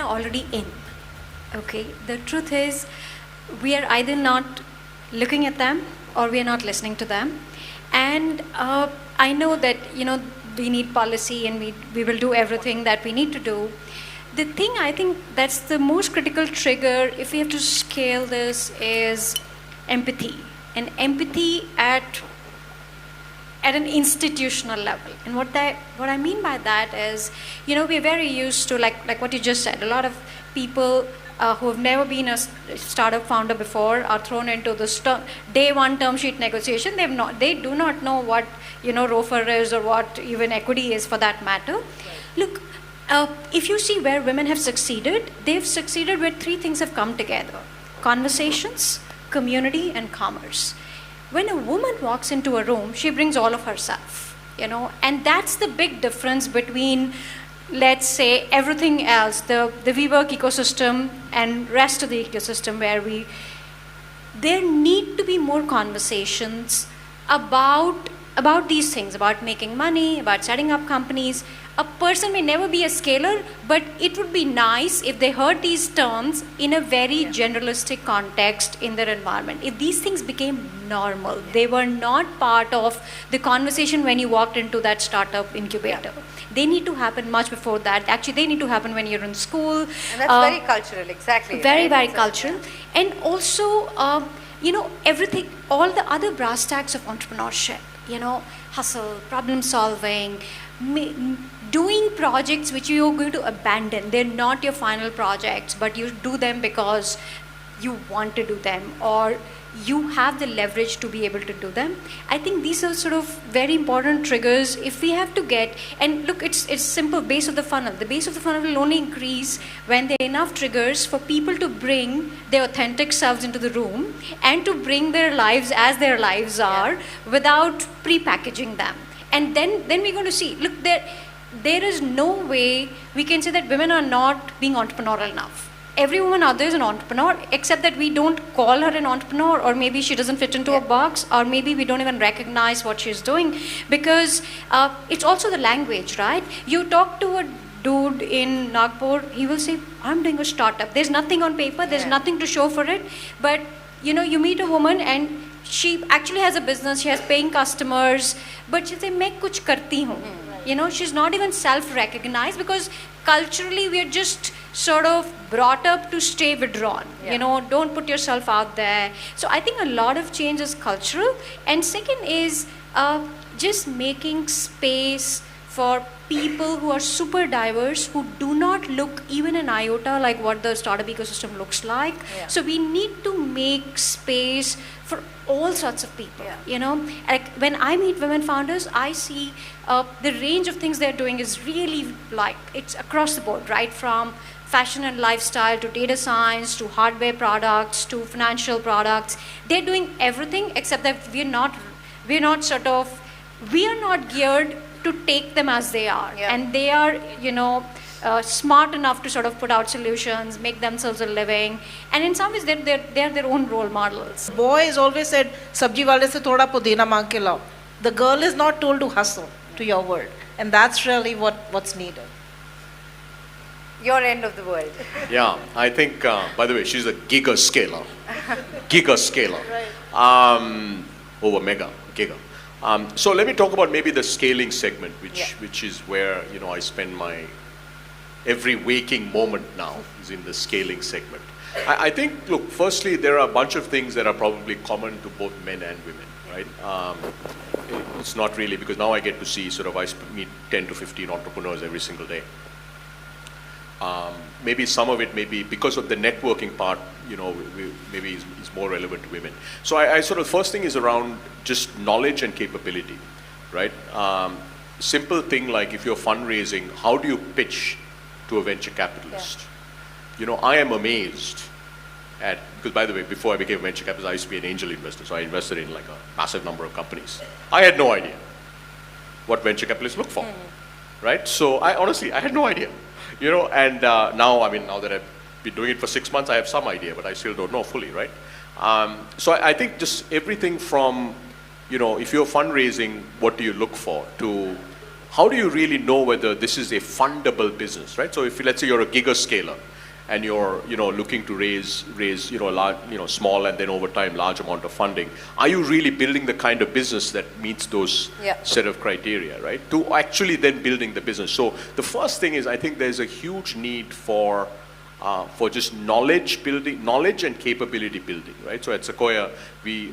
are already in. Okay, the truth is, we are either not looking at them or we are not listening to them. And I know that, we need policy and we will do everything that we need to do. The thing I think that's the most critical trigger, if we have to scale this, is empathy. And empathy at an institutional level. And what I mean by that is, we're very used to, like what you just said, a lot of people who have never been a startup founder before are thrown into this day one term sheet negotiation. They do not know what ROFR is or what even equity is for that matter. Right. Look, if you see where women have succeeded, they've succeeded where three things have come together: conversations, community, and commerce. When a woman walks into a room, she brings all of herself, and that's the big difference between, let's say, everything else, the WeWork ecosystem and rest of the ecosystem, where there need to be more conversations about these things, about making money, about setting up companies. A person may never be a scaler, but it would be nice if they heard these terms in a very generalistic context in their environment. If these things became normal, they were not part of the conversation when you walked into that startup incubator. Yeah. They need to happen much before that. Actually, they need to happen when you're in school. And that's very cultural, exactly. Very, very cultural. Yeah. And also, everything, all the other brass tacks of entrepreneurship, hustle, problem solving, doing projects which you're going to abandon. They're not your final projects, but you do them because you want to do them, or you have the leverage to be able to do them. I think these are sort of very important triggers. If we have to get, and look, it's simple, base of the funnel. The base of the funnel will only increase when there are enough triggers for people to bring their authentic selves into the room and to bring their lives as their lives are, without pre-packaging them. And then we're going to see, look, there is no way we can say that women are not being entrepreneurial enough. Every woman out there is an entrepreneur, except that we don't call her an entrepreneur, or maybe she doesn't fit into a box, or maybe we don't even recognize what she's doing, because it's also the language, right? You talk to a dude in Nagpur, he will say, I'm doing a startup. There's nothing on paper, there's nothing to show for it, but you meet a woman and she actually has a business, she has paying customers, but she'll say, "Main kuch karti hu." She's not even self-recognized, because culturally we are just sort of brought up to stay withdrawn. Don't put yourself out there. So I think a lot of change is cultural. And second is just making space for people who are super diverse, who do not look even an iota like what the startup ecosystem looks like. Yeah. So we need to make space for all sorts of people. Like when I meet women founders, I see the range of things they're doing is really, like, it's across the board, right? From fashion and lifestyle to data science to hardware products to financial products. They're doing everything, except that we are not geared to take them as they are. And they are, smart enough to sort of put out solutions, make themselves a living, and in some ways they're their own role models. Boys always said, "Sabji wale se thoda pudina mang ke lao." The girl is not told to hustle, to your word, and that's really what's needed. Your end of the world. Yeah, I think. By the way, she's a giga scaler. Right. Over mega, giga. So let me talk about maybe the scaling segment, which is where I spend my every waking moment now is in the scaling segment. I think, look, firstly, there are a bunch of things that are probably common to both men and women, right? It's not really, because now I get to see I meet 10 to 15 entrepreneurs every single day. Maybe some of it may be because of the networking part, maybe is more relevant to women. So I sort of, first thing is around just knowledge and capability, right? Simple thing like, if you're fundraising, how do you pitch to a venture capitalist? I am amazed at, because by the way, before I became a venture capitalist, I used to be an angel investor, so I invested in like a massive number of companies. I had no idea what venture capitalists look for, right? So I had no idea. And now that I've been doing it for 6 months, I have some idea, but I still don't know fully, right? So I think just everything from, if you're fundraising, what do you look for, to how do you really know whether this is a fundable business, right? So if, let's say you're a giga scaler, and you're, looking to raise, large, small and then over time large amount of funding, are you really building the kind of business that meets those Yeah. set of criteria, right? To actually then building the business. So the first thing is, I think there's a huge need for just knowledge building, knowledge and capability building, right? So at Sequoia,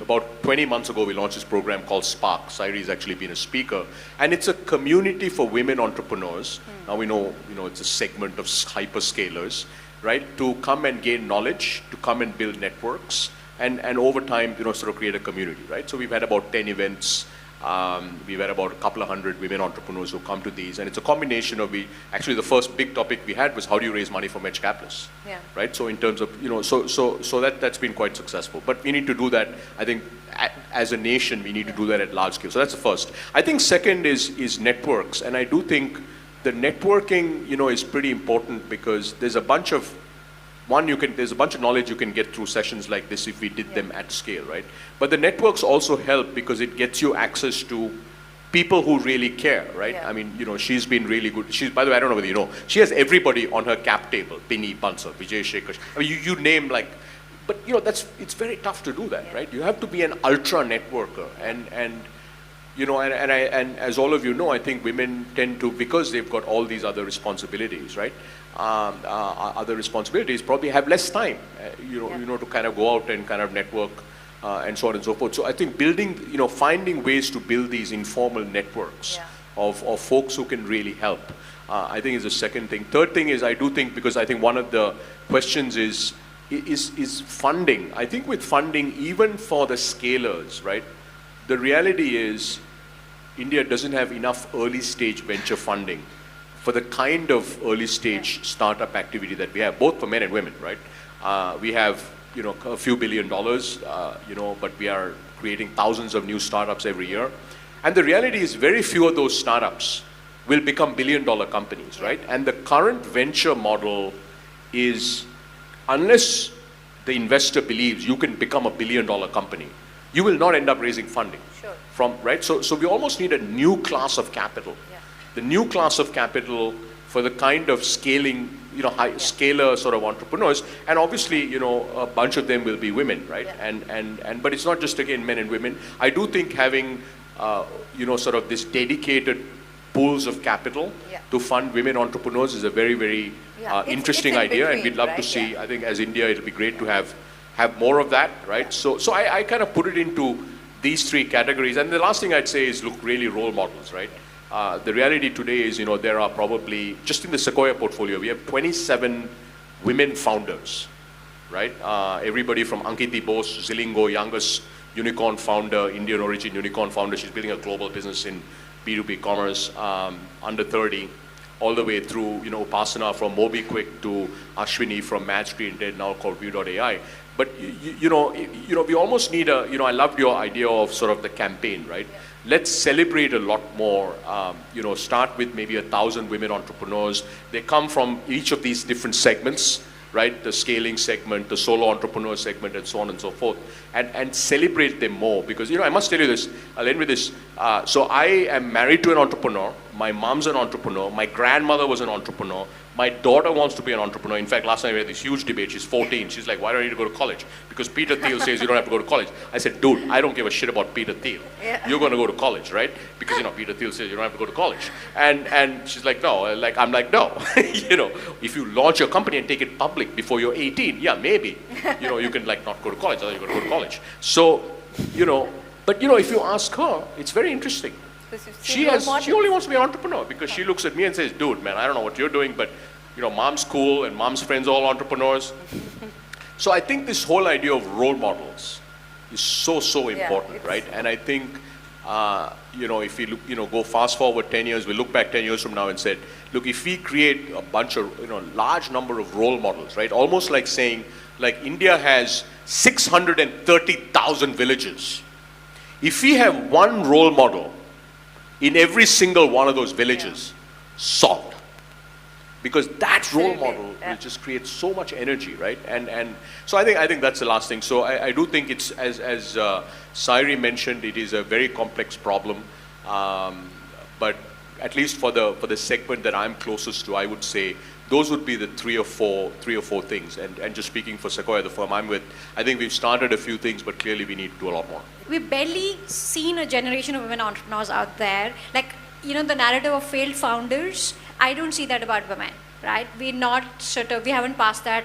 about 20 months ago, we launched this program called Spark. Sairee's actually been a speaker, and it's a community for women entrepreneurs. Now we know, it's a segment of hyperscalers, right? To come and gain knowledge, to come and build networks, and over time, sort of create a community, right? So we've had about 10 events. We've had about a couple of hundred women entrepreneurs who come to these, and it's a combination of actually the first big topic we had was how do you raise money from venture capitalists, right? So in terms of, so that's been quite successful. But we need to do that, I think, as a nation, we need to do that at large scale. So that's the first. I think second is networks, and I do think the networking, is pretty important because there's a bunch of there's a bunch of knowledge you can get through sessions like this if we did them at scale, right? But the networks also help because it gets you access to people who really care, right? Yeah. I mean, she's been really good. By the way, I don't know whether you know, she has everybody on her cap table. Binny Bansal, Vijay Shekhar. I mean, you name like, but it's very tough to do that, right? You have to be an ultra networker, and as all of you know, I think women tend to, because they've got all these other responsibilities, right? Other responsibilities, probably have less time, to kind of go out and kind of network and so on and so forth. So I think building, finding ways to build these informal networks of folks who can really help, I think is the second thing. Third thing is, I do think, because I think one of the questions is funding. I think with funding, even for the scalers, right? The reality is India doesn't have enough early stage venture funding for the kind of early stage startup activity that we have, both for men and women, right? We have, a few $1 billion, but we are creating thousands of new startups every year. And the reality is very few of those startups will become $1 billion companies, right? And the current venture model is, unless the investor believes you can become $1 billion company, you will not end up raising funding. Sure. Right? So we almost need a new class of capital. The new class of capital for the kind of scaling, scaler sort of entrepreneurs, and obviously, a bunch of them will be women, right? But it's not just again men and women. I do think having, sort of this dedicated pools of capital to fund women entrepreneurs is a very, very interesting it's in idea, and between, we'd love right? to see. I think as India, it'll be great to have more of that, right? So I kind of put it into these three categories, and the last thing I'd say is look really role models, right? The reality today is, there are probably, just in the Sequoia portfolio, we have 27 women founders, right? Everybody from Ankiti Bose, Zilingo, youngest unicorn founder, Indian origin unicorn founder. She's building a global business in B2B commerce, under 30, all the way through, Upasana from MobiQuick to Ashwini from Match3Intent, now called View.ai. But, we almost need I loved your idea of sort of the campaign, right? Let's celebrate a lot more, start with maybe 1,000 women entrepreneurs. They come from each of these different segments, right? The scaling segment, the solo entrepreneur segment, and so on and so forth. And celebrate them more, because, I must tell you this, I'll end with this. So I am married to an entrepreneur. My mom's an entrepreneur. My grandmother was an entrepreneur. My daughter wants to be an entrepreneur. In fact, last night we had this huge debate. She's 14. She's like, why do I need to go to college? Because Peter Thiel says you don't have to go to college. I said, dude, I don't give a shit about Peter Thiel. You're going to go to college, right? Because, Peter Thiel says you don't have to go to college. And she's like, no. I'm like, no. If you launch your company and take it public before you're 18, yeah, maybe. You can not go to college, or you're going to go to college. So, but if you ask her, it's very interesting. She only wants to be an entrepreneur because she looks at me and says, dude, man, I don't know what you're doing, but mom's cool and mom's friends are all entrepreneurs. So I think this whole idea of role models is so important, right? And I think, if we look, go fast forward 10 years, we look back 10 years from now and said, look, if we create a bunch of, large number of role models, right? Almost like saying, like India has 630,000 villages. If we have one role model in every single one of those villages, solved. Because that role model will just create so much energy, right? And so I think that's the last thing. So I do think it's, as Sairee mentioned, it is a very complex problem. But at least for the segment that I'm closest to, I would say those would be the three or four things. And just speaking for Sequoia, the firm I'm with, I think we've started a few things, but clearly we need to do a lot more. We've barely seen a generation of women entrepreneurs out there. Like, the narrative of failed founders, I don't see that about women, right? We're not we haven't passed that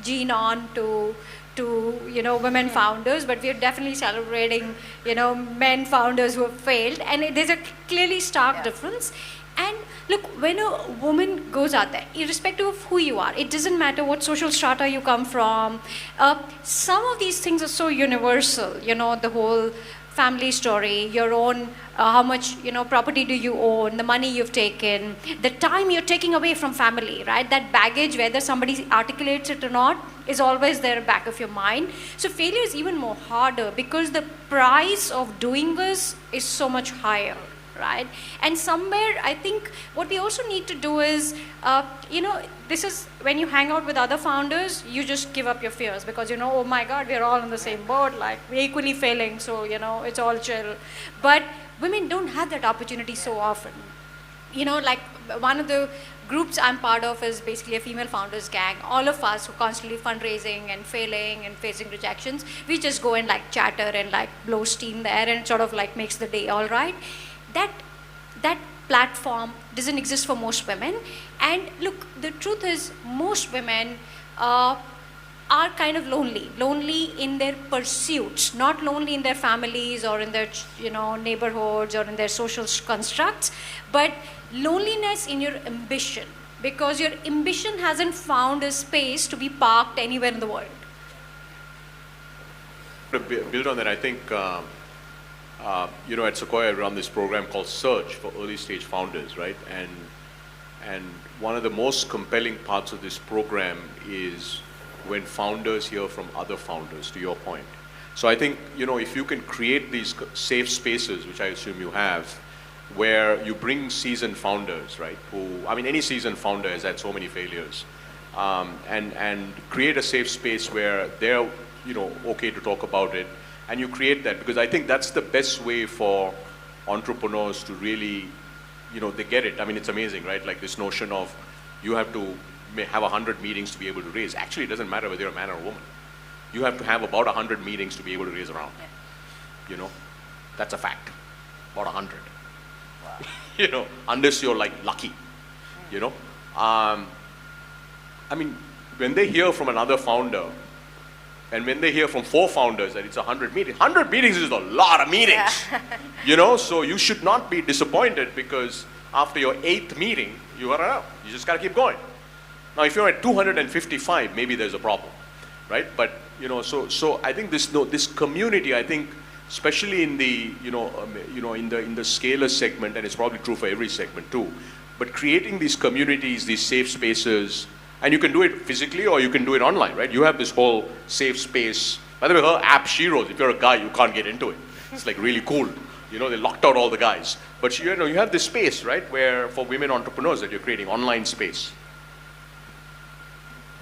gene on to women founders, but we're definitely celebrating, men founders who have failed. And there's a clearly stark difference. And look, when a woman goes out there, irrespective of who you are, it doesn't matter what social strata you come from, some of these things are so universal, the whole family story, your own, how much, property do you own, the money you've taken, the time you're taking away from family, right? That baggage, whether somebody articulates it or not, is always there back of your mind. So failure is even more harder because the price of doing this is so much higher, right? And somewhere, I think what we also need to do is, this is when you hang out with other founders, you just give up your fears because, oh my God, we're all in the same boat, like we're equally failing, so, it's all chill. But women don't have that opportunity so often. Like one of the groups I'm part of is basically a female founders gang. All of us who are constantly fundraising and failing and facing rejections, we just go and like chatter and like blow steam there, and it sort of like makes the day all right. That platform doesn't exist for most women. And look, the truth is most women are kind of lonely in their pursuits, not lonely in their families or in their neighborhoods or in their social constructs, but loneliness in your ambition, because your ambition hasn't found a space to be parked anywhere in the world. To build on that, I think at Sequoia we run this program called Search for early stage founders, right? And one of the most compelling parts of this program is when founders hear from other founders, to your point. So I think, if you can create these safe spaces, which I assume you have, where you bring seasoned founders, right? Any seasoned founder has had so many failures, and create a safe space where they're, okay to talk about it, and you create that, because I think that's the best way for entrepreneurs to really, they get it. It's amazing, right? Like this notion of you have to have 100 meetings to be able to raise. Actually, it doesn't matter whether you're a man or a woman. You have to have about 100 meetings to be able to raise a round. Yeah. That's a fact. About 100. Wow. Unless you're like lucky. When they hear from another founder, and when they hear from 4 founders that it's 100 meetings, 100 meetings is a lot of meetings. Yeah. So you should not be disappointed because after your 8th meeting, you are out. You just got to keep going. Now, if you're at 255, maybe there's a problem, right? But so I think this community, I think, especially in the in the scaler segment, and it's probably true for every segment too. But creating these communities, these safe spaces, and you can do it physically or you can do it online, right? You have this whole safe space. By the way, her app Sheroes, if you're a guy, you can't get into it. It's like really cool. They locked out all the guys. But you have this space, right, where for women entrepreneurs that you're creating online space.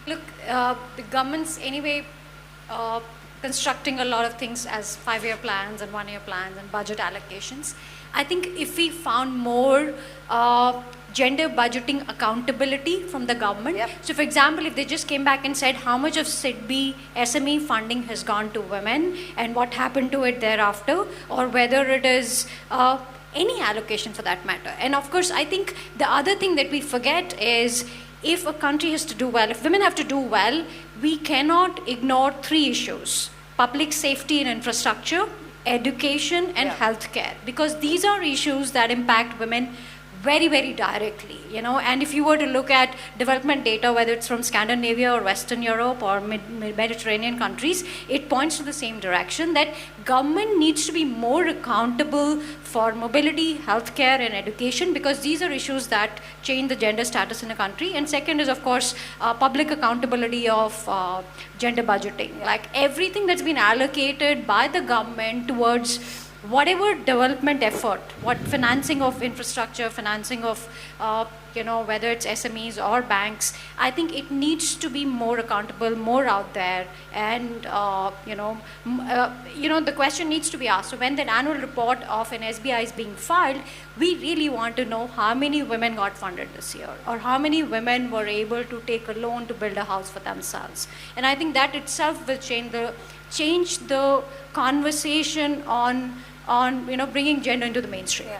Look, the government's anyway constructing a lot of things as 5-year plans and 1-year plans and budget allocations. I think if we found more gender budgeting accountability from the government. Yep. So for example, if they just came back and said how much of SIDBI SME funding has gone to women and what happened to it thereafter, or whether it is any allocation for that matter. And of course, I think the other thing that we forget is if a country has to do well, if women have to do well, we cannot ignore 3 issues: public safety and infrastructure, education, and healthcare, because these are issues that impact women very, very directly, and if you were to look at development data, whether it's from Scandinavia or Western Europe or Mediterranean countries, it points to the same direction, that government needs to be more accountable for mobility, healthcare, and education, because these are issues that change the gender status in a country. And second is, of course, public accountability of gender budgeting. Like everything that's been allocated by the government towards whatever development effort, what financing of infrastructure, financing of whether it's SMEs or banks, I think it needs to be more accountable, more out there, and the question needs to be asked. So when that annual report of an SBI is being filed, we really want to know how many women got funded this year, or how many women were able to take a loan to build a house for themselves. And I think that itself will change the conversation on bringing gender into the mainstream. Yeah.